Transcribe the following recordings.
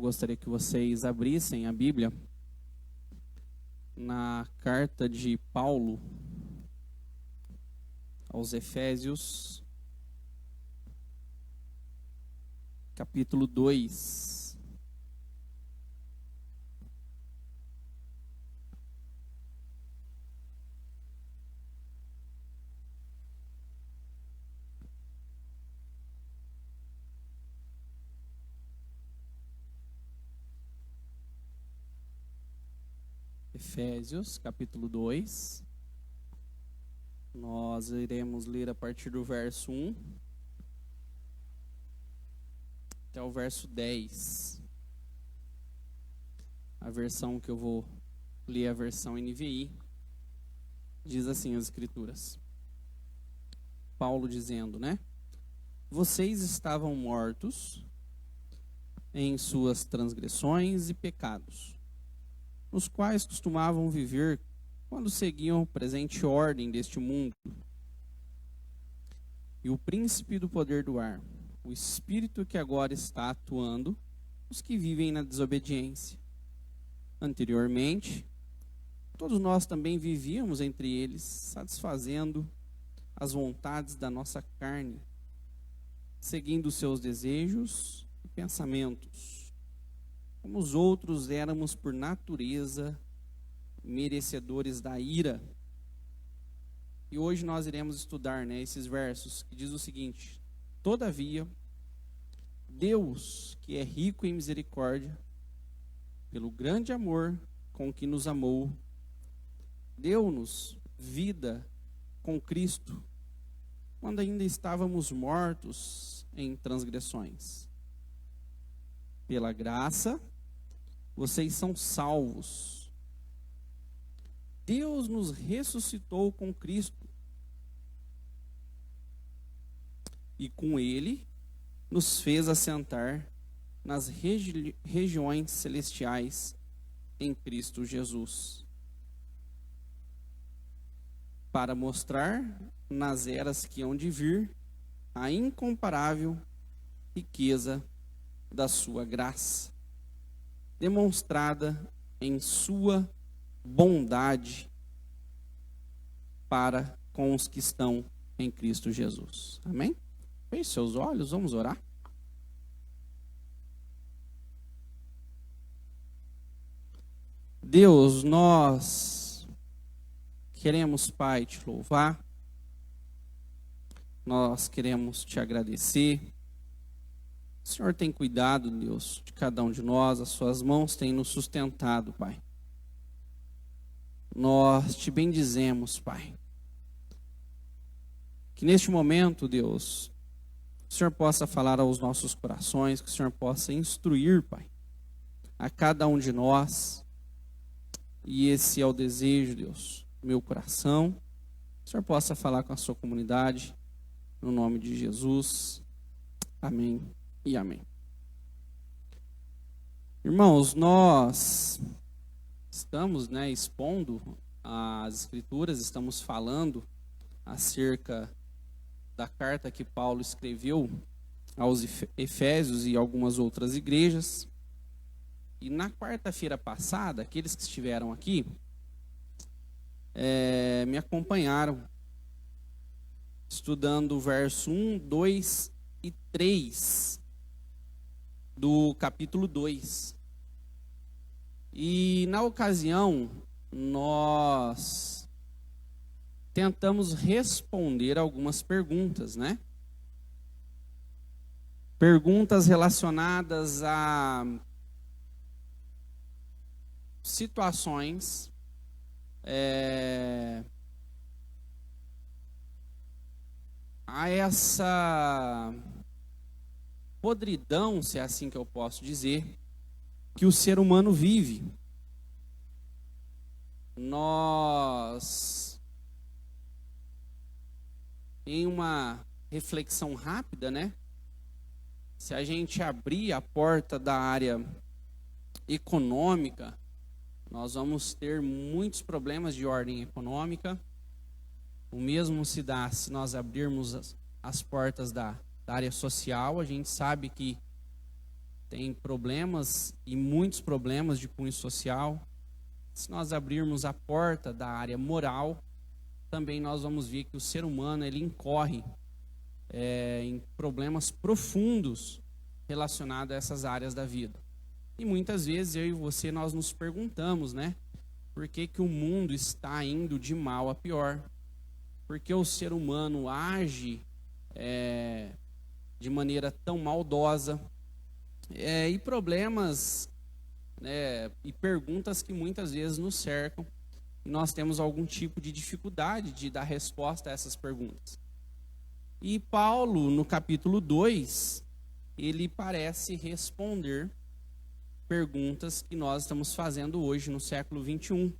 gostaria que vocês abrissem a Bíblia na carta de Paulo aos Efésios, capítulo 2. Efésios, capítulo 2. Nós iremos ler a partir do verso 1 até o verso 10. A versão que eu vou ler é a versão NVI. Diz assim as Escrituras. Paulo dizendo, né? Vocês estavam mortos em suas transgressões e pecados, nos quais costumavam viver quando seguiam a presente ordem deste mundo. E o príncipe do poder do ar, o espírito que agora está atuando nos que vivem na desobediência. Anteriormente, todos nós também vivíamos entre eles, satisfazendo as vontades da nossa carne, seguindo os seus desejos e pensamentos. Como os outros, éramos por natureza merecedores da ira. E hoje nós iremos estudar, esses versos que diz o seguinte: todavia, Deus, que é rico em misericórdia, pelo grande amor com que nos amou, deu-nos vida com Cristo, quando ainda estávamos mortos em transgressões. Pela graça, vocês são salvos. Deus nos ressuscitou com Cristo e com Ele nos fez assentar nas regiões celestiais em Cristo Jesus, para mostrar nas eras que hão de vir a incomparável riqueza da sua graça, demonstrada em sua bondade para com os que estão em Cristo Jesus. Amém? Feche seus olhos, vamos orar. Deus, nós queremos, Pai, te louvar, nós queremos te agradecer. O Senhor tem cuidado, Deus, de cada um de nós, as suas mãos têm nos sustentado, Pai. Nós te bendizemos, Pai. Que neste momento, Deus, o Senhor possa falar aos nossos corações, que o Senhor possa instruir, Pai, a cada um de nós. E esse é o desejo, Deus, do meu coração. Que o Senhor possa falar com a sua comunidade, no nome de Jesus. Amém e amém. Irmãos, nós estamos, expondo as Escrituras, estamos falando acerca da carta que Paulo escreveu aos Efésios e algumas outras igrejas. E na quarta-feira passada, aqueles que estiveram aqui, me acompanharam, estudando o verso 1, 2 e 3 do capítulo 2. E na ocasião, nós tentamos responder algumas perguntas, Perguntas relacionadas a situações a essa podridão, se é assim que eu posso dizer, que o ser humano vive. Nós, em uma reflexão rápida, se a gente abrir a porta da área econômica, nós vamos ter muitos problemas de ordem econômica. O mesmo se dá se nós abrirmos as portas da área social. A gente sabe que tem problemas e muitos problemas de cunho social. Se nós abrirmos a porta da área moral, também nós vamos ver que o ser humano ele incorre em problemas profundos relacionados a essas áreas da vida. E muitas vezes eu e você nós nos perguntamos, né? Por que que o mundo está indo de mal a pior? Por que o ser humano age de maneira tão maldosa? E problemas, né, e perguntas que muitas vezes nos cercam. E nós temos algum tipo de dificuldade de dar resposta a essas perguntas. E Paulo, no capítulo 2, ele parece responder perguntas que nós estamos fazendo hoje no século 21.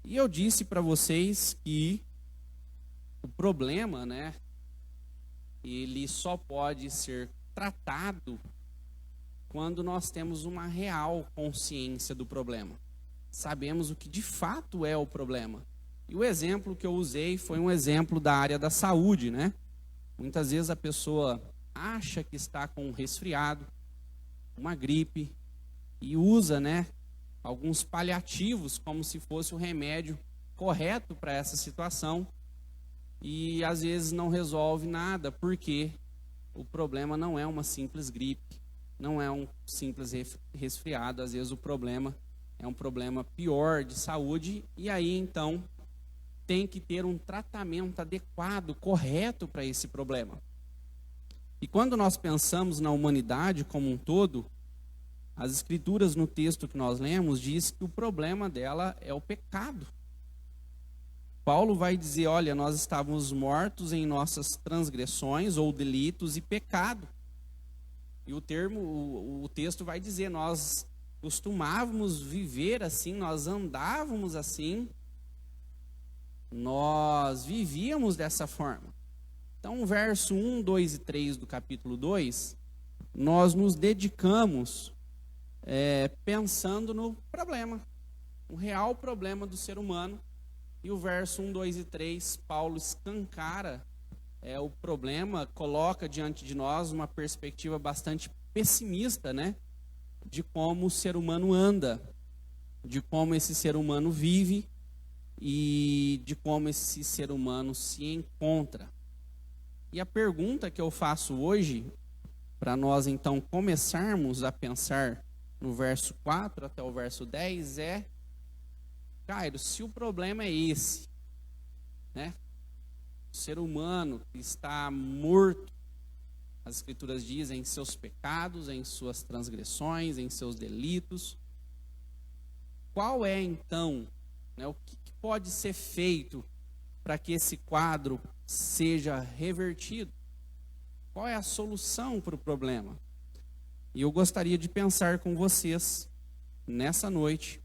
E eu disse para vocês que o problema, né, ele só pode ser tratado quando nós temos uma real consciência do problema. Sabemos o que de fato é o problema. E o exemplo que eu usei foi um exemplo da área da saúde, né? Muitas vezes a pessoa acha que está com um resfriado, uma gripe, e usa, né, alguns paliativos como se fosse o remédio correto para essa situação. E às vezes não resolve nada, porque o problema não é uma simples gripe, não é um simples resfriado. Às vezes o problema é um problema pior de saúde, e aí então tem que ter um tratamento adequado, correto para esse problema. E quando nós pensamos na humanidade como um todo, as escrituras no texto que nós lemos diz que o problema dela é o pecado. Paulo vai dizer, olha, nós estávamos mortos em nossas transgressões ou delitos e pecado. E o texto vai dizer, nós costumávamos viver assim, nós andávamos assim, nós vivíamos dessa forma. Então, verso 1, 2 e 3 do capítulo 2, nós nos dedicamos pensando no problema, o real problema do ser humano. E o verso 1, 2 e 3, Paulo escancara o problema, coloca diante de nós uma perspectiva bastante pessimista, né? De como o ser humano anda, de como esse ser humano vive e de como esse ser humano se encontra. E a pergunta que eu faço hoje, para nós então começarmos a pensar no verso 4 até o verso 10 é: Cairo, se o problema é esse, né? O ser humano que está morto, as escrituras dizem, em seus pecados, em suas transgressões, em seus delitos. Qual é então, né, o que pode ser feito para que esse quadro seja revertido? Qual é a solução para o problema? E eu gostaria de pensar com vocês, nessa noite,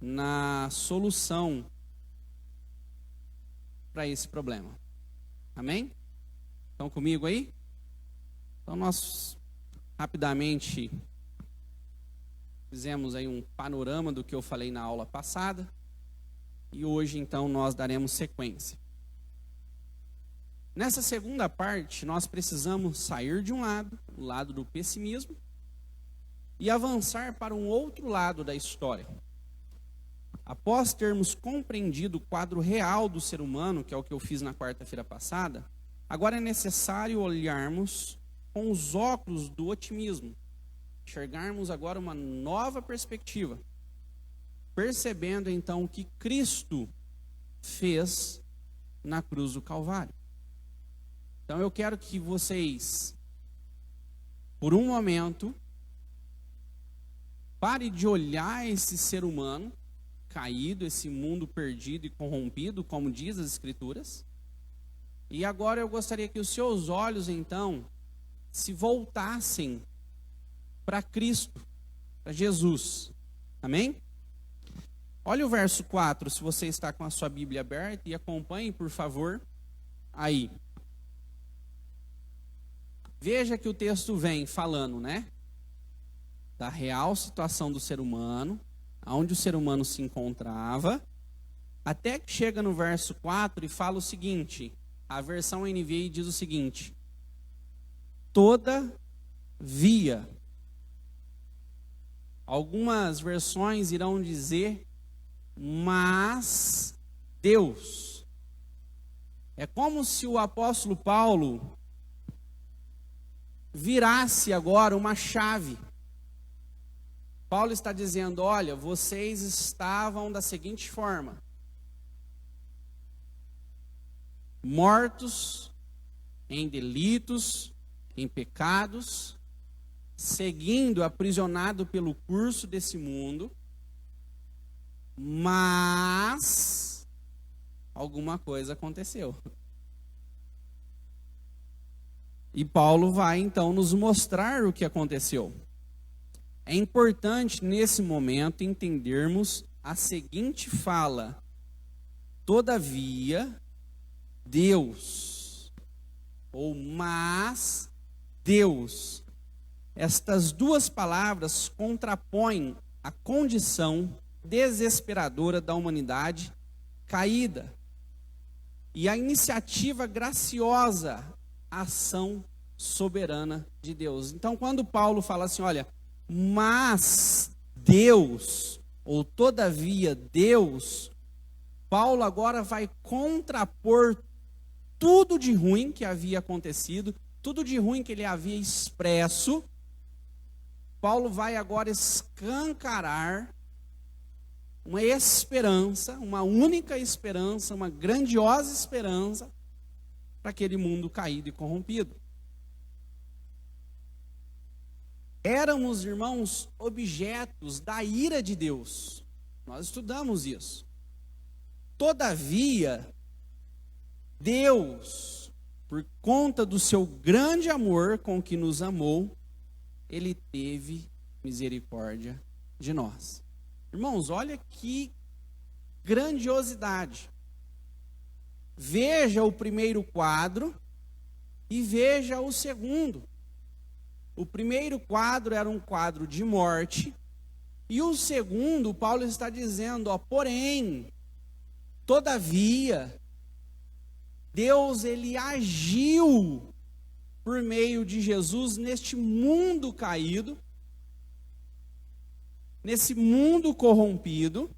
na solução para esse problema. Amém? Estão comigo aí? Então nós rapidamente fizemos aí um panorama do que eu falei na aula passada. E hoje então nós daremos sequência. Nessa segunda parte, nós precisamos sair de um lado, o lado do pessimismo, e avançar para um outro lado da história. Após termos compreendido o quadro real do ser humano, que é o que eu fiz na quarta-feira passada, agora é necessário olharmos com os óculos do otimismo, enxergarmos agora uma nova perspectiva, percebendo então o que Cristo fez na cruz do Calvário. Então eu quero que vocês, por um momento, pare de olhar esse ser humano caído, esse mundo perdido e corrompido, como diz as Escrituras. E agora eu gostaria que os seus olhos, então, se voltassem para Cristo, para Jesus. Amém? Olha o verso 4, se você está com a sua Bíblia aberta, e acompanhe, por favor, aí. Veja que o texto vem falando, né, da real situação do ser humano, onde o ser humano se encontrava, até que chega no verso 4 e fala o seguinte, a versão NVI diz o seguinte: todavia. Algumas versões irão dizer, mas Deus. É como se o apóstolo Paulo virasse agora uma chave. Paulo está dizendo, olha, vocês estavam da seguinte forma: mortos em delitos, em pecados, seguindo, aprisionado pelo curso desse mundo, mas alguma coisa aconteceu. E Paulo vai então nos mostrar o que aconteceu. É importante nesse momento entendermos a seguinte fala: todavia, Deus, ou mas Deus. Estas duas palavras contrapõem a condição desesperadora da humanidade caída e a iniciativa graciosa, a ação soberana de Deus. Então, quando Paulo fala assim, olha, mas Deus, ou todavia Deus, Paulo agora vai contrapor tudo de ruim que havia acontecido, tudo de ruim que ele havia expresso. Paulo vai agora escancarar uma esperança, uma única esperança, uma grandiosa esperança para aquele mundo caído e corrompido. Éramos, irmãos, objetos da ira de Deus. Nós estudamos isso. Todavia, Deus, por conta do seu grande amor com que nos amou, Ele teve misericórdia de nós. Irmãos, olha que grandiosidade. Veja o primeiro quadro e veja o segundo. O primeiro quadro era um quadro de morte, e o segundo, Paulo está dizendo, porém, todavia, Deus, ele agiu por meio de Jesus neste mundo caído, nesse mundo corrompido,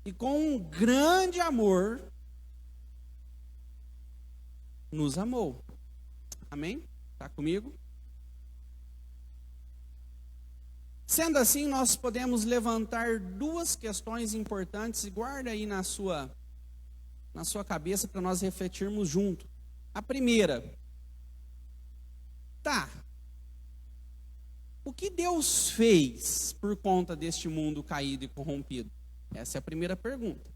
e com um grande amor, nos amou. Amém? Está comigo? Sendo assim, nós podemos levantar duas questões importantes, e guarda aí na sua cabeça para nós refletirmos junto. A primeira, o que Deus fez por conta deste mundo caído e corrompido? Essa é a primeira pergunta,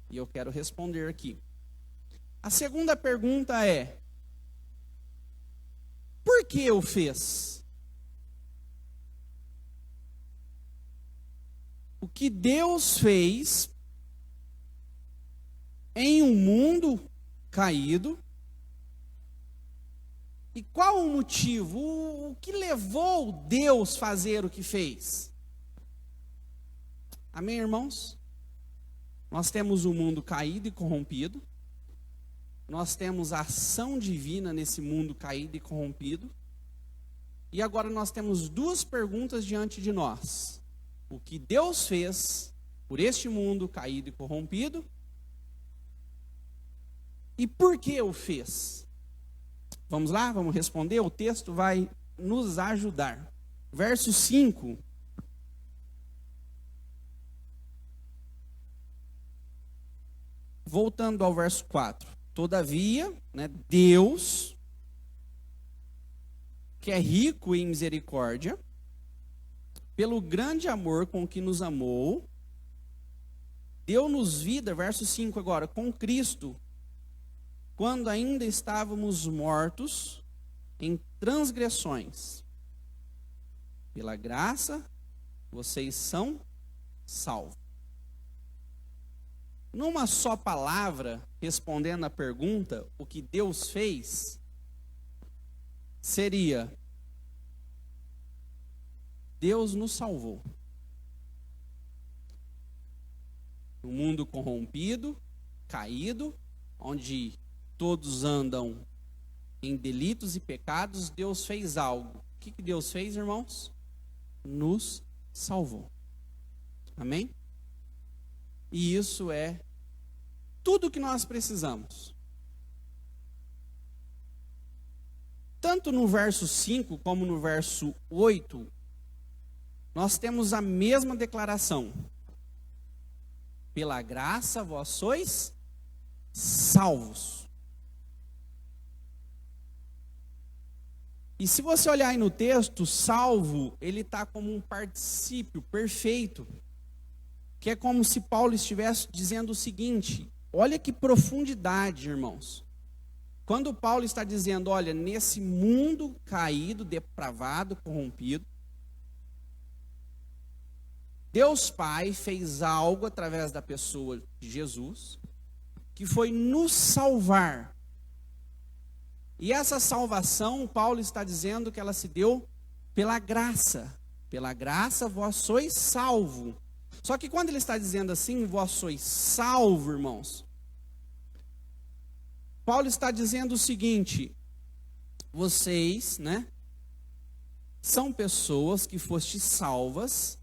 e eu quero responder aqui. A segunda pergunta é, por que o fez? O que Deus fez em um mundo caído? E qual o motivo? O que levou Deus a fazer o que fez? Amém, irmãos? Nós temos um mundo caído e corrompido. Nós temos a ação divina nesse mundo caído e corrompido. E agora nós temos duas perguntas diante de nós. O que Deus fez por este mundo caído e corrompido? E por que o fez? Vamos lá, vamos responder? O texto vai nos ajudar. Verso 5. Voltando ao verso 4. Todavia, Deus, que é rico em misericórdia, pelo grande amor com que nos amou, deu-nos vida, verso 5 agora, com Cristo, quando ainda estávamos mortos em transgressões. Pela graça, vocês são salvos. Numa só palavra, respondendo à pergunta, o que Deus fez, seria: Deus nos salvou. No mundo corrompido, caído, onde todos andam em delitos e pecados, Deus fez algo. O que Deus fez, irmãos? nos salvou. Amém? E isso é tudo que nós precisamos. Tanto no verso 5 como no verso 8, nós temos a mesma declaração. Pela graça vós sois salvos. E se você olhar aí no texto, salvo, ele está como um particípio perfeito, que é como se Paulo estivesse dizendo o seguinte: olha que profundidade, irmãos. Quando Paulo está dizendo, olha, nesse mundo caído, depravado, corrompido, Deus Pai fez algo através da pessoa de Jesus, que foi nos salvar. E essa salvação, Paulo está dizendo que ela se deu pela graça. Pela graça vós sois salvo. Só que quando ele está dizendo assim, vós sois salvo, irmãos, Paulo está dizendo o seguinte: vocês, são pessoas que fostes salvas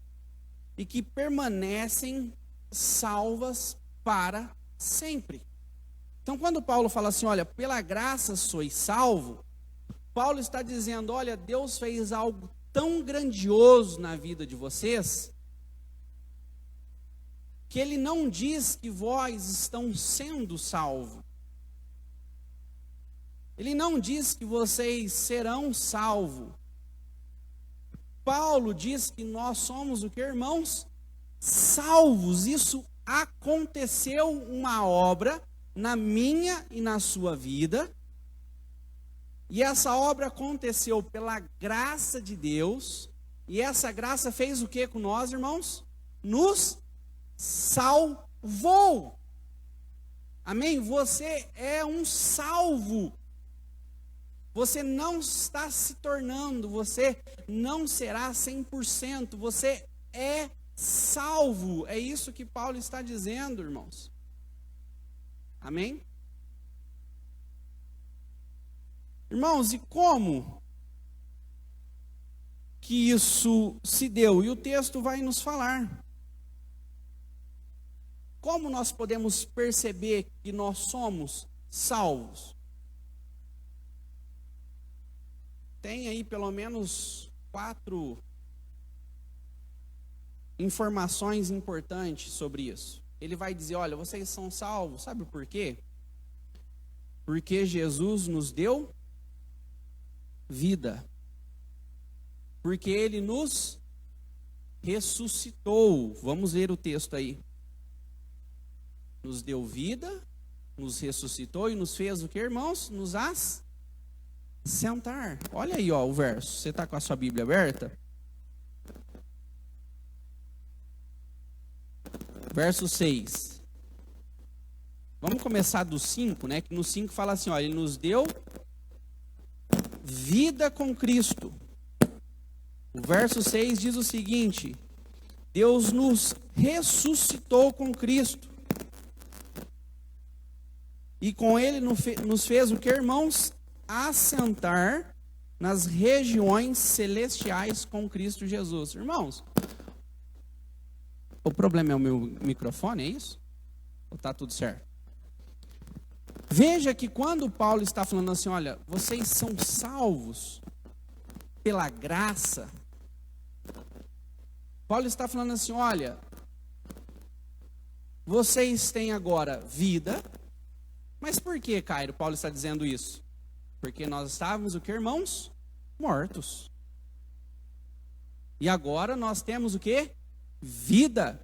e que permanecem salvas para sempre. Então, quando Paulo fala assim, olha, pela graça sois salvo, Paulo está dizendo, olha, Deus fez algo tão grandioso na vida de vocês, que ele não diz que vós estão sendo salvos. Ele não diz que vocês serão salvos. Paulo diz que nós somos o que, irmãos? Salvos. Isso aconteceu, uma obra na minha e na sua vida. E essa obra aconteceu pela graça de Deus. E essa graça fez o que com nós, irmãos? Nos salvou. Amém? Você é um salvo. Você não está se tornando, você não será 100%, você é salvo. É isso que Paulo está dizendo, irmãos. Amém? Irmãos, e como que isso se deu? E o texto vai nos falar. Como nós podemos perceber que nós somos salvos? Tem aí pelo menos 4 informações importantes sobre isso. Ele vai dizer, olha, vocês são salvos, sabe por quê? Porque Jesus nos deu vida. Porque Ele nos ressuscitou. Vamos ler o texto aí. Nos deu vida, nos ressuscitou e nos fez o que, irmãos? Nos assentar. Olha aí, ó, o verso. Você está com a sua Bíblia aberta? Verso 6. Vamos começar do 5, que no 5 fala assim, ó, Ele nos deu vida com Cristo. O verso 6 diz o seguinte: Deus nos ressuscitou com Cristo. E com Ele nos fez o que, irmãos? Assentar nas regiões celestiais com Cristo Jesus. Irmãos, o problema é o meu microfone, é isso? Ou está tudo certo? Veja que quando Paulo está falando assim, olha, vocês são salvos pela graça, Paulo está falando assim, olha, vocês têm agora vida. Mas por que, Cairo, Paulo está dizendo isso? Porque nós estávamos, o que, irmãos? Mortos. E agora nós temos o que? Vida.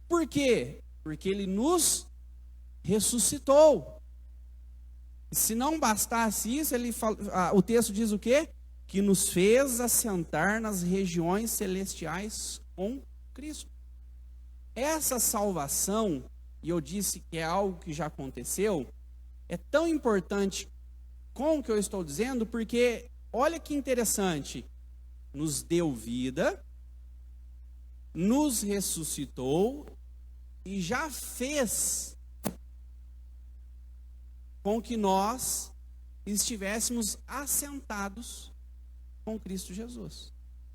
Por quê? Porque Ele nos ressuscitou. E se não bastasse isso, o texto diz o quê? Que nos fez assentar nas regiões celestiais com Cristo. Essa salvação, e eu disse que é algo que já aconteceu, é tão importante com o que eu estou dizendo, porque olha que interessante, nos deu vida, nos ressuscitou e já fez com que nós estivéssemos assentados com Cristo Jesus.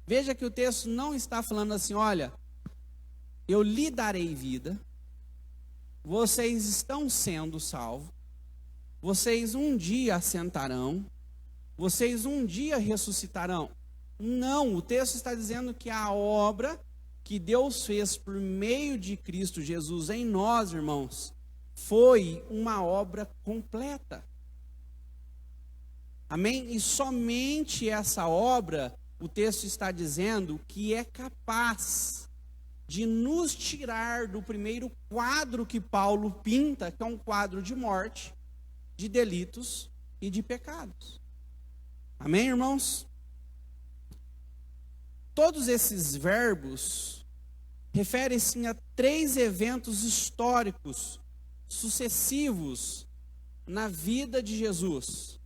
Veja que o texto não está falando assim, olha, eu lhe darei vida, vocês estão sendo salvos, vocês um dia assentarão, vocês um dia ressuscitarão. Não, o texto está dizendo que a obra que Deus fez por meio de Cristo Jesus em nós, irmãos, foi uma obra completa. Amém? E somente essa obra, o texto está dizendo que é capaz de nos tirar do primeiro quadro que Paulo pinta, que é um quadro de morte, de delitos e de pecados. Amém, irmãos? Todos esses verbos referem-se a 3 eventos históricos sucessivos na vida de Jesus.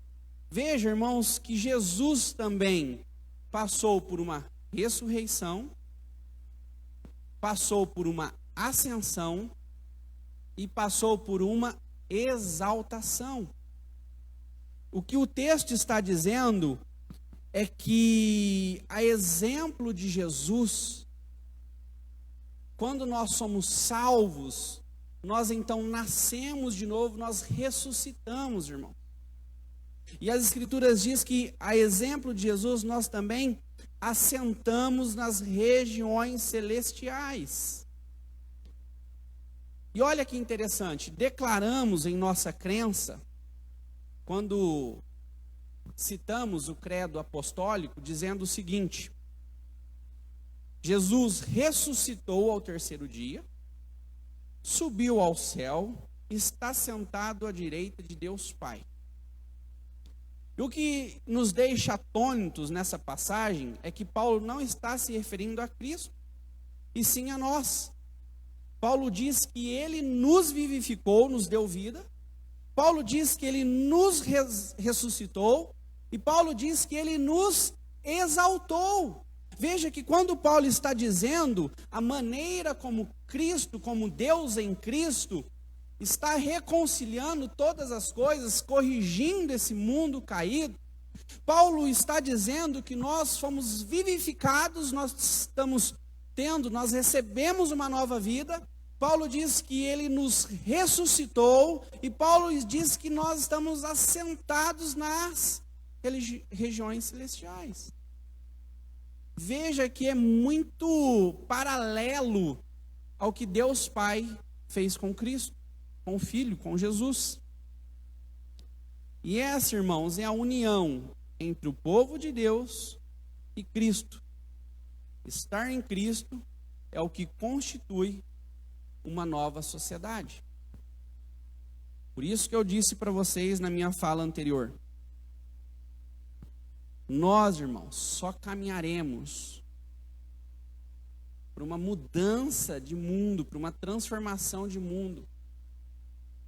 Veja, irmãos, que Jesus também passou por uma ressurreição, passou por uma ascensão e passou por uma exaltação. O que o texto está dizendo é que, a exemplo de Jesus, quando nós somos salvos, nós então nascemos de novo, nós ressuscitamos, irmão. E as Escrituras diz que, a exemplo de Jesus, nós também assentamos nas regiões celestiais. E olha que interessante, declaramos em nossa crença, quando citamos o credo apostólico, dizendo o seguinte: Jesus ressuscitou ao 3º dia, subiu ao céu, está sentado à direita de Deus Pai. E o que nos deixa atônitos nessa passagem é que Paulo não está se referindo a Cristo, e sim a nós. Paulo diz que ele nos vivificou, nos deu vida. Paulo diz que ele nos ressuscitou. E Paulo diz que ele nos exaltou. Veja que quando Paulo está dizendo a maneira como Cristo, como Deus em Cristo, está reconciliando todas as coisas, corrigindo esse mundo caído, Paulo está dizendo que nós fomos vivificados, nós recebemos uma nova vida. Paulo diz que ele nos ressuscitou, e Paulo diz que nós estamos assentados nas regiões celestiais. Veja que é muito paralelo ao que Deus Pai fez com Cristo, com o Filho, com Jesus. E essa, irmãos, é a união entre o povo de Deus e Cristo. Estar em Cristo é o que constitui uma nova sociedade. Por isso que eu disse para vocês na minha fala anterior, nós, irmãos, só caminharemos para uma mudança de mundo, para uma transformação de mundo,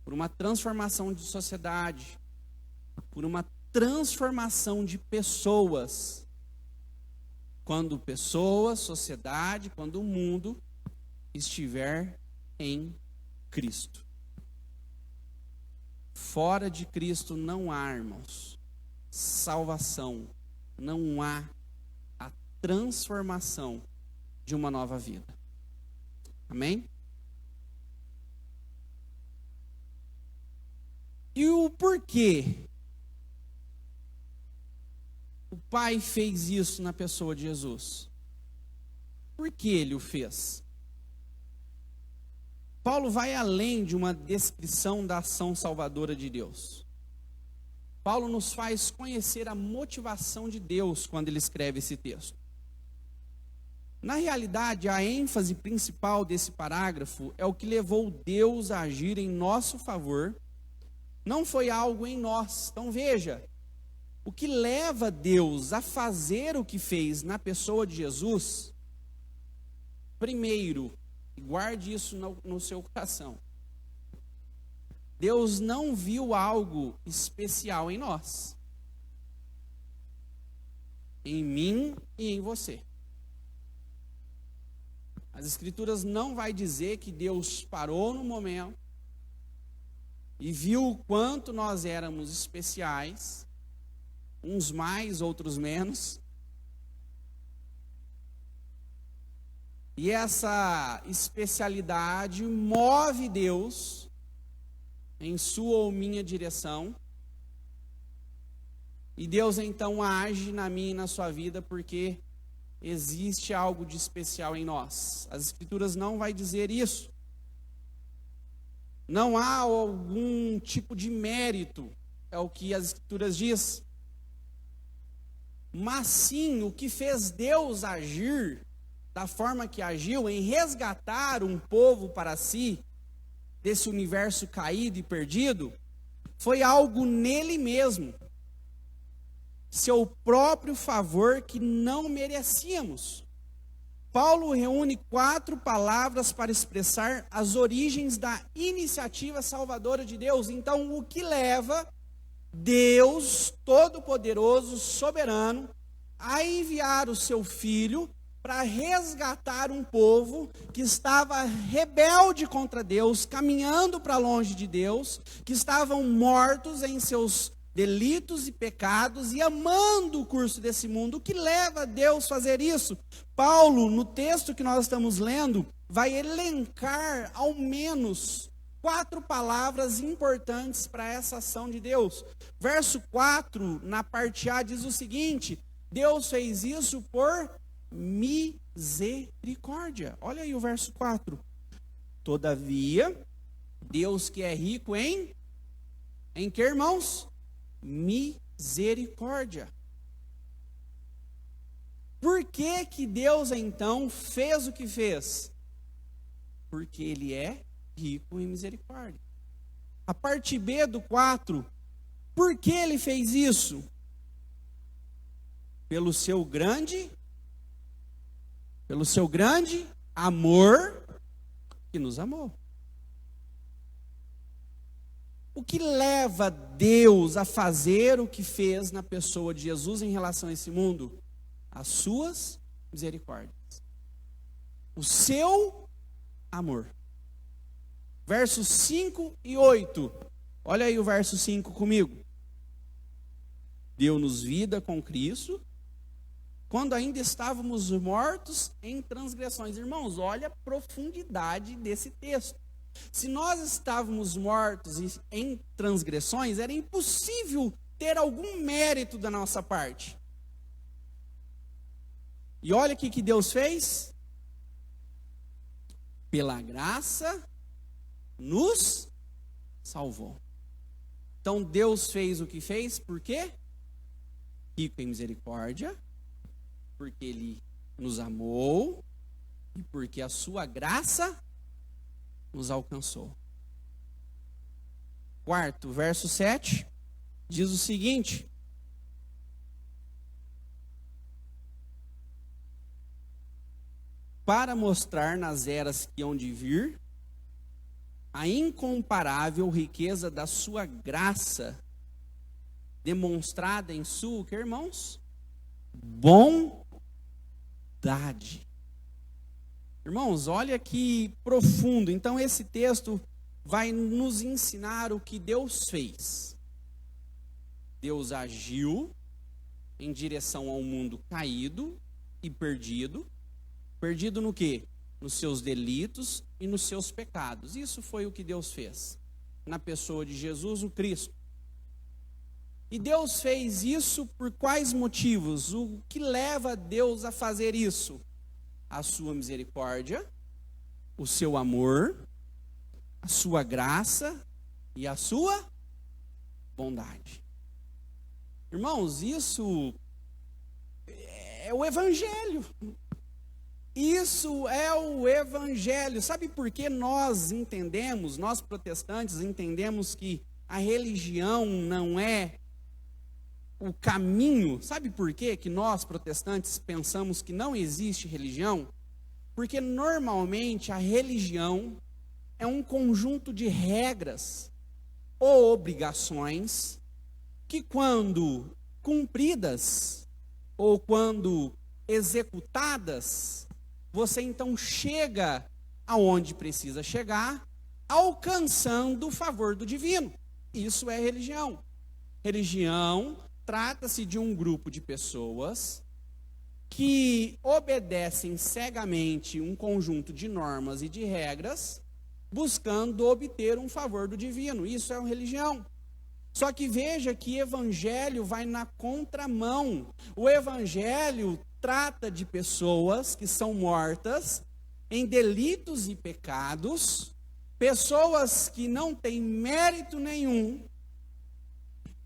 por uma transformação de sociedade, por uma transformação de pessoas, quando pessoas, sociedade, quando o mundo estiver em Cristo. Fora de Cristo não há, irmãos, salvação, não há a transformação de uma nova vida. Amém? E o porquê o Pai fez isso na pessoa de Jesus? Por que ele o fez? Paulo vai além de uma descrição da ação salvadora de Deus. Paulo nos faz conhecer a motivação de Deus quando ele escreve esse texto. Na realidade, a ênfase principal desse parágrafo é o que levou Deus a agir em nosso favor. Não foi algo em nós. Então veja, o que leva Deus a fazer o que fez na pessoa de Jesus, primeiro, guarde isso no seu coração, Deus não viu algo especial em nós, em mim e em você. As Escrituras não vai dizer que Deus parou no momento e viu o quanto nós éramos especiais, uns mais, outros menos, E essa especialidade move Deus em sua ou minha direção. E Deus então age na minha e na sua vida porque existe algo de especial em nós. As Escrituras não vai dizer isso. Não há algum tipo de mérito, é o que as Escrituras diz. Mas sim, o que fez Deus agir da forma que agiu em resgatar um povo para si, desse universo caído e perdido, foi algo nele mesmo. Seu próprio favor que não merecíamos. Paulo reúne 4 palavras para expressar as origens da iniciativa salvadora de Deus. Então, o que leva Deus Todo-Poderoso, Soberano, a enviar o seu Filho para resgatar um povo que estava rebelde contra Deus, caminhando para longe de Deus, que estavam mortos em seus delitos e pecados e amando o curso desse mundo. O que leva Deus a fazer isso? Paulo, no texto que nós estamos lendo, vai elencar ao menos 4 palavras importantes para essa ação de Deus. Verso 4, na parte A, diz o seguinte: Deus fez isso por misericórdia. Olha aí o verso 4. Todavia, Deus que é rico em que, irmãos? Misericórdia. Por que que Deus então fez o que fez? Porque Ele é rico em misericórdia. A parte B do 4, por que Ele fez isso? Pelo seu grande amor que nos amou. O que leva Deus a fazer o que fez na pessoa de Jesus em relação a esse mundo? As suas misericórdias. O seu amor. Versos 5 e 8. Olha aí o verso 5 comigo. Deu-nos vida com Cristo, quando ainda estávamos mortos em transgressões. Irmãos, olha a profundidade desse texto. Se nós estávamos mortos em transgressões, era impossível ter algum mérito da nossa parte. E olha o que Deus fez. Pela graça, nos salvou. Então Deus fez o que fez, por quê? Rico em misericórdia, porque Ele nos amou e porque a sua graça nos alcançou. 4, verso 7, diz o seguinte: para mostrar nas eras que hão de vir a incomparável riqueza da sua graça, demonstrada em sua, que irmãos? Bondade. Irmãos, olha que profundo. Então esse texto vai nos ensinar o que Deus fez. Deus agiu em direção ao mundo caído e perdido. Perdido no quê? Nos seus delitos e nos seus pecados. Isso foi o que Deus fez na pessoa de Jesus, o Cristo. E Deus fez isso por quais motivos? O que leva Deus a fazer isso? A sua misericórdia, o seu amor, a sua graça e a sua bondade. Irmãos, isso é o Evangelho. Isso é o Evangelho. Sabe por que nós entendemos, nós protestantes entendemos que a religião não é o caminho? Sabe por quê que nós protestantes pensamos que não existe religião? Porque normalmente a religião é um conjunto de regras ou obrigações que, quando cumpridas ou quando executadas, você então chega aonde precisa chegar, alcançando o favor do divino. Isso é religião. Religião trata-se de um grupo de pessoas que obedecem cegamente um conjunto de normas e de regras, buscando obter um favor do divino. Isso é uma religião. Só que veja que evangelho vai na contramão. O evangelho trata de pessoas que são mortas em delitos e pecados, pessoas que não têm mérito nenhum,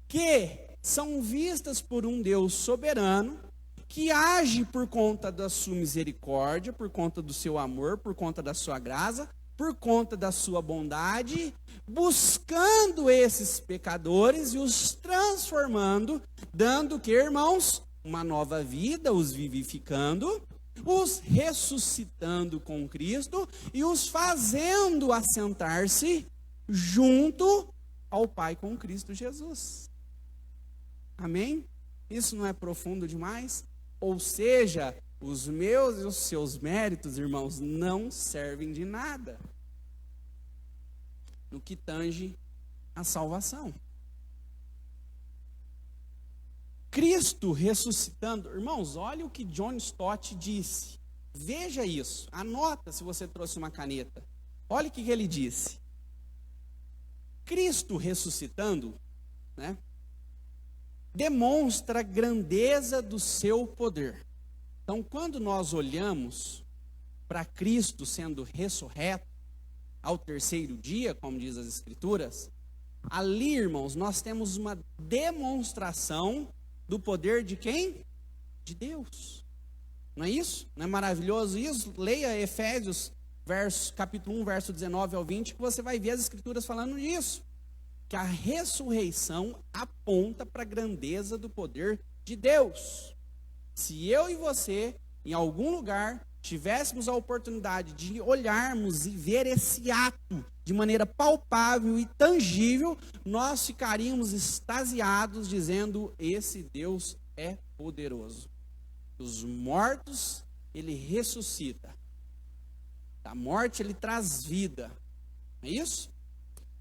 que são vistas por um Deus soberano, que age por conta da sua misericórdia, por conta do seu amor, por conta da sua graça, por conta da sua bondade, buscando esses pecadores e os transformando, dando que, irmãos, uma nova vida, os vivificando, os ressuscitando com Cristo e os fazendo assentar-se junto ao Pai com Cristo Jesus. Amém? Isso não é profundo demais? Ou seja, os meus e os seus méritos, irmãos, não servem de nada no que tange a salvação. Cristo ressuscitando, irmãos, olha o que John Stott disse. Veja isso, anota se você trouxe uma caneta. Olha o que ele disse. Cristo ressuscitando, né, demonstra a grandeza do seu poder. Então, quando nós olhamos para Cristo sendo ressurreto ao terceiro dia, como diz as Escrituras, ali, irmãos, nós temos uma demonstração do poder de quem? De Deus. Não é isso? Não é maravilhoso isso? Leia Efésios, capítulo 1, verso 19 ao 20, que você vai ver as Escrituras falando disso. Que a ressurreição aponta para a grandeza do poder de Deus. Se eu e você, em algum lugar, tivéssemos a oportunidade de olharmos e ver esse ato de maneira palpável e tangível, nós ficaríamos extasiados dizendo: esse Deus é poderoso. Dos mortos, ele ressuscita. Da morte, ele traz vida. Não é isso?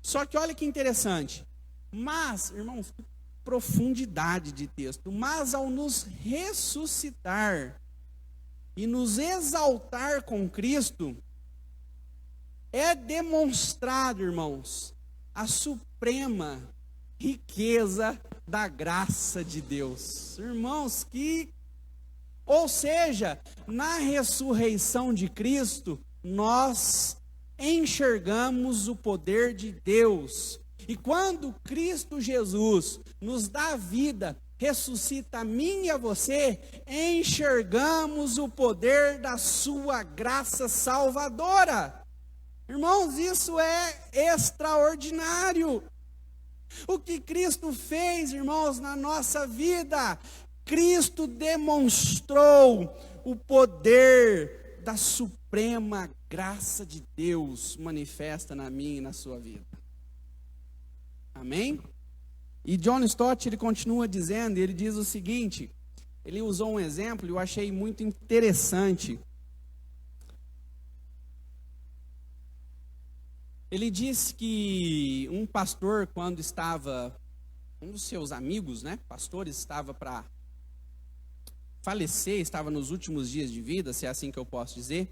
Só que olha que interessante. Mas, irmãos, profundidade de texto. Mas ao nos ressuscitar e nos exaltar com Cristo, é demonstrado, irmãos, a suprema riqueza da graça de Deus. Irmãos, ou seja, na ressurreição de Cristo, nós enxergamos o poder de Deus. E quando Cristo Jesus nos dá vida, ressuscita a mim e a você, enxergamos o poder da sua graça salvadora. Irmãos, isso é extraordinário. O que Cristo fez, irmãos, na nossa vida, Cristo demonstrou o poder da suprema graça de Deus manifesta na minha e na sua vida. Amém? E John Stott, ele continua dizendo, ele diz o seguinte, ele usou um exemplo e eu achei muito interessante. Ele disse que um pastor, quando estava, um dos seus amigos, né, pastores, estava para falecer, estava nos últimos dias de vida, se é assim que eu posso dizer,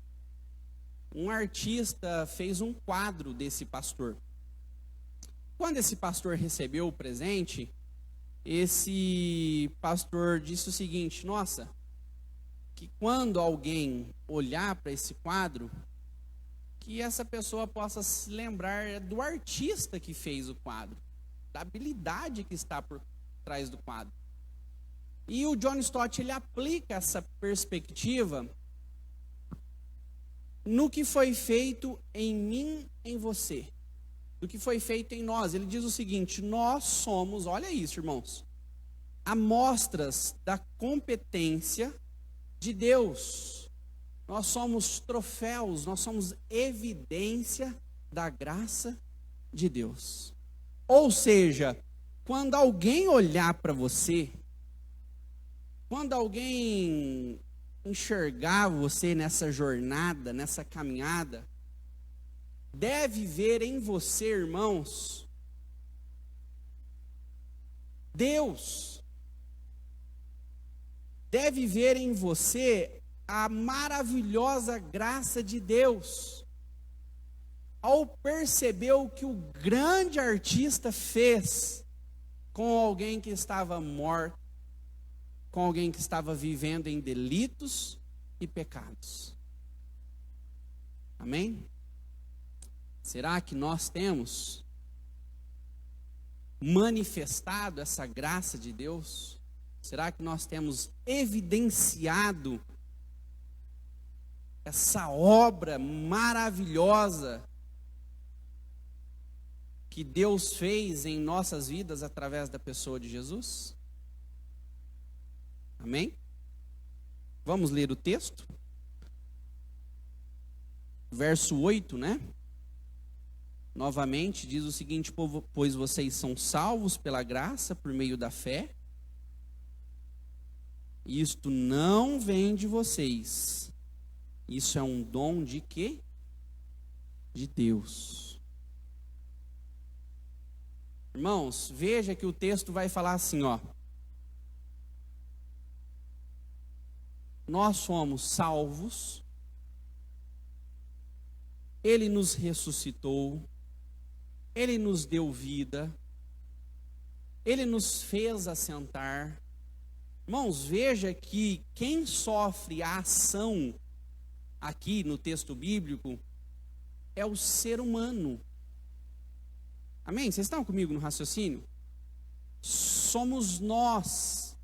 um artista fez um quadro desse pastor. Quando esse pastor recebeu o presente, esse pastor disse o seguinte: nossa, que quando alguém olhar para esse quadro, que essa pessoa possa se lembrar do artista que fez o quadro, da habilidade que está por trás do quadro. E o John Stott, ele aplica essa perspectiva no que foi feito em mim, em você, do que foi feito em nós. Ele diz o seguinte: nós somos, olha isso, irmãos, amostras da competência de Deus. Nós somos troféus, nós somos evidência da graça de Deus. Ou seja, quando alguém olhar para você, quando alguém enxergar você nessa jornada, nessa caminhada, deve ver em você, irmãos, Deus. deve ver em você a maravilhosa graça de Deus. Ao perceber o que o grande artista fez com alguém que estava morto, com alguém que estava vivendo em delitos e pecados. Amém? Será que nós temos manifestado essa graça de Deus? Será que nós temos evidenciado essa obra maravilhosa que Deus fez em nossas vidas através da pessoa de Jesus? Amém? Vamos ler o texto? Verso 8, né? Novamente diz o seguinte: pois vocês são salvos pela graça por meio da fé. Isto não vem de vocês. Isso é um dom de quê? De Deus. Irmãos, veja que o texto vai falar assim, ó. Nós somos salvos. Ele nos ressuscitou. Ele nos deu vida. Ele nos fez assentar. Irmãos, veja que quem sofre a ação aqui no texto bíblico é o ser humano. Amém? Vocês estão comigo no raciocínio? Somos nós,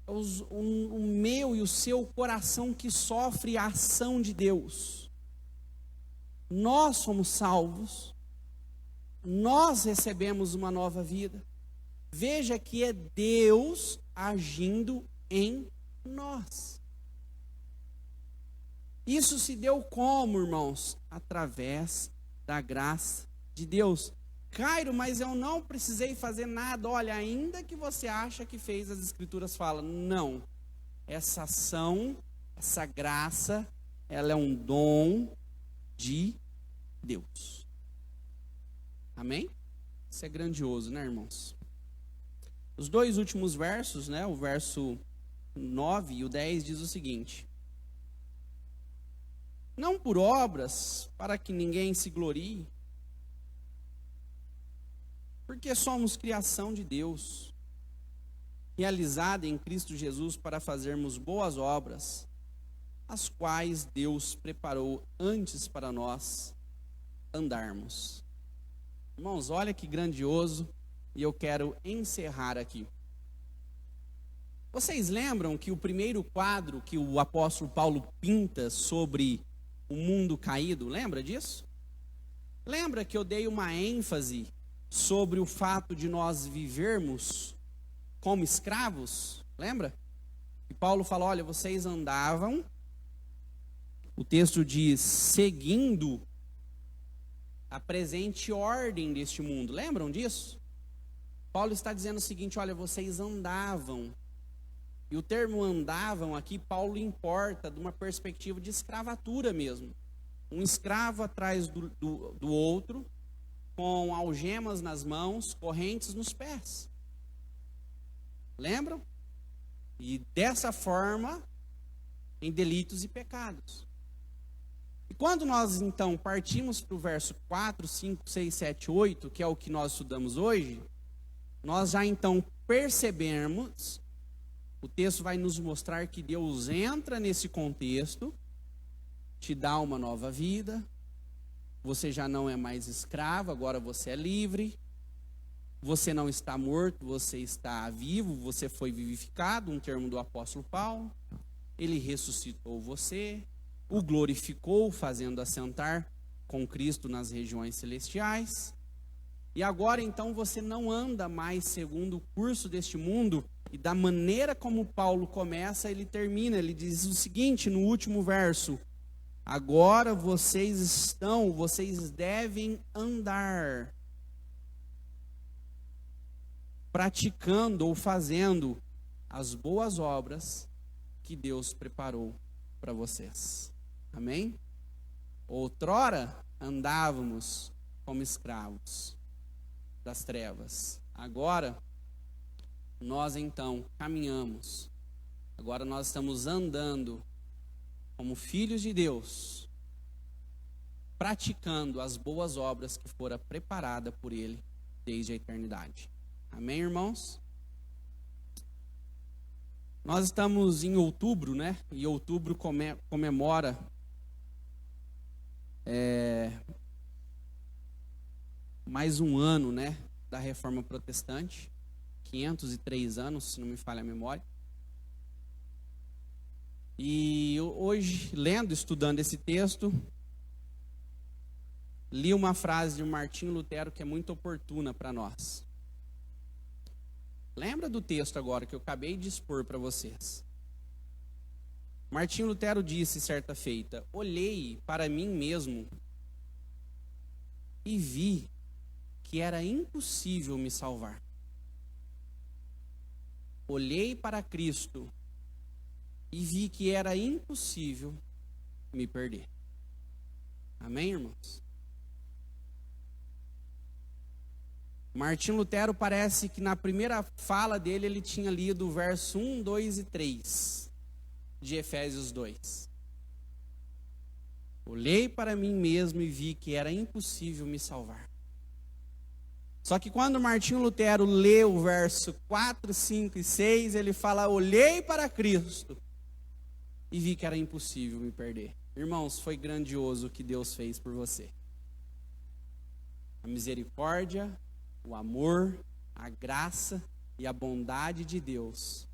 o meu e o seu coração que sofre a ação de Deus. Nós somos salvos, nós recebemos uma nova vida. Veja que é Deus agindo em nós. Isso se deu como, irmãos? Através da graça de Deus. Cairo, mas eu não precisei fazer nada. Olha, ainda que você acha que fez, as Escrituras falam, não. Essa ação, essa graça, ela é um dom de Deus. Amém? Isso é grandioso, né, irmãos? Os dois últimos versos, né, o verso 9 e o 10 diz o seguinte: não por obras, para que ninguém se glorie, porque somos criação de Deus, realizada em Cristo Jesus para fazermos boas obras, as quais Deus preparou antes para nós andarmos. Irmãos, olha que grandioso, e eu quero encerrar aqui. Vocês lembram que o primeiro quadro que o apóstolo Paulo pinta sobre o mundo caído, lembra disso? Lembra que eu dei uma ênfase sobre o fato de nós vivermos como escravos? Lembra? E Paulo fala, olha, vocês andavam, o texto diz, seguindo a presente ordem deste mundo. Lembram disso? Paulo está dizendo o seguinte, olha, vocês andavam. E o termo andavam aqui, Paulo importa de uma perspectiva de escravatura mesmo. Um escravo atrás do outro, com algemas nas mãos, correntes nos pés. Lembram? E dessa forma, em delitos e pecados. E quando nós então partimos para o verso 4, 5, 6, 7, 8, que é o que nós estudamos hoje, nós já então percebemos, o texto vai nos mostrar que Deus entra nesse contexto, te dá uma nova vida, você já não é mais escravo, agora você é livre, você não está morto, você está vivo, você foi vivificado, um termo do apóstolo Paulo, ele ressuscitou você, o glorificou, fazendo assentar com Cristo nas regiões celestiais, e agora então você não anda mais segundo o curso deste mundo, e da maneira como Paulo começa, ele termina, ele diz o seguinte no último verso: agora vocês devem andar praticando ou fazendo as boas obras que Deus preparou para vocês. Amém? Outrora andávamos como escravos das trevas. Agora nós então caminhamos Agora nós estamos andando como filhos de Deus, praticando as boas obras que foram preparadas por Ele desde a eternidade. Amém, irmãos? Nós estamos em outubro, né? E outubro comemora mais um ano, né, da Reforma Protestante, 503 anos, se não me falha a memória. E hoje, estudando esse texto, li uma frase de Martinho Lutero que é muito oportuna para nós. Lembra do texto agora que eu acabei de expor para vocês. Martinho Lutero disse certa feita: olhei para mim mesmo e vi que era impossível me salvar. Olhei para Cristo e vi que era impossível me perder. Amém, irmãos? Martinho Lutero parece que na primeira fala dele ele tinha lido o verso 1, 2 e 3 de Efésios 2. Olhei para mim mesmo e vi que era impossível me salvar. Só que quando Martinho Lutero lê o verso 4, 5 e 6, ele fala: olhei para Cristo e vi que era impossível me perder. Irmãos, foi grandioso o que Deus fez por você. A misericórdia, o amor, a graça e a bondade de Deus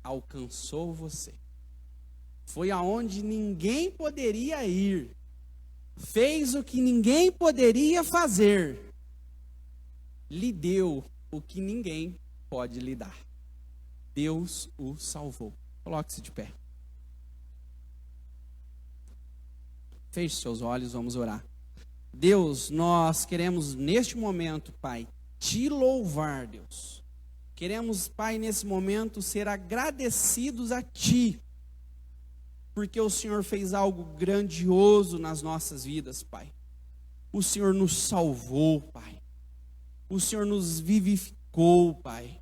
alcançou você. Foi aonde ninguém poderia ir. Fez o que ninguém poderia fazer. Lhe deu o que ninguém pode lhe dar. Deus o salvou. Coloque-se de pé. Feche seus olhos, vamos orar. Deus, nós queremos neste momento, Pai, te louvar, Deus. Queremos, Pai, nesse momento ser agradecidos a Ti, porque o Senhor fez algo grandioso nas nossas vidas, Pai. O Senhor nos salvou, Pai. O Senhor nos vivificou, Pai.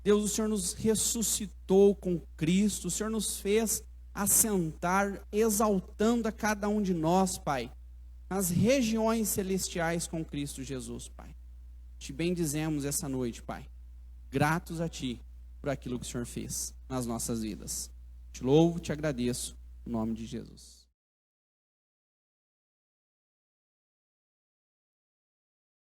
Deus, o Senhor nos ressuscitou com Cristo. O Senhor nos fez assentar, exaltando a cada um de nós, Pai, nas regiões celestiais com Cristo Jesus, Pai. Te bendizemos essa noite, Pai. Gratos a Ti por aquilo que o Senhor fez nas nossas vidas. Te louvo, te agradeço, em nome de Jesus.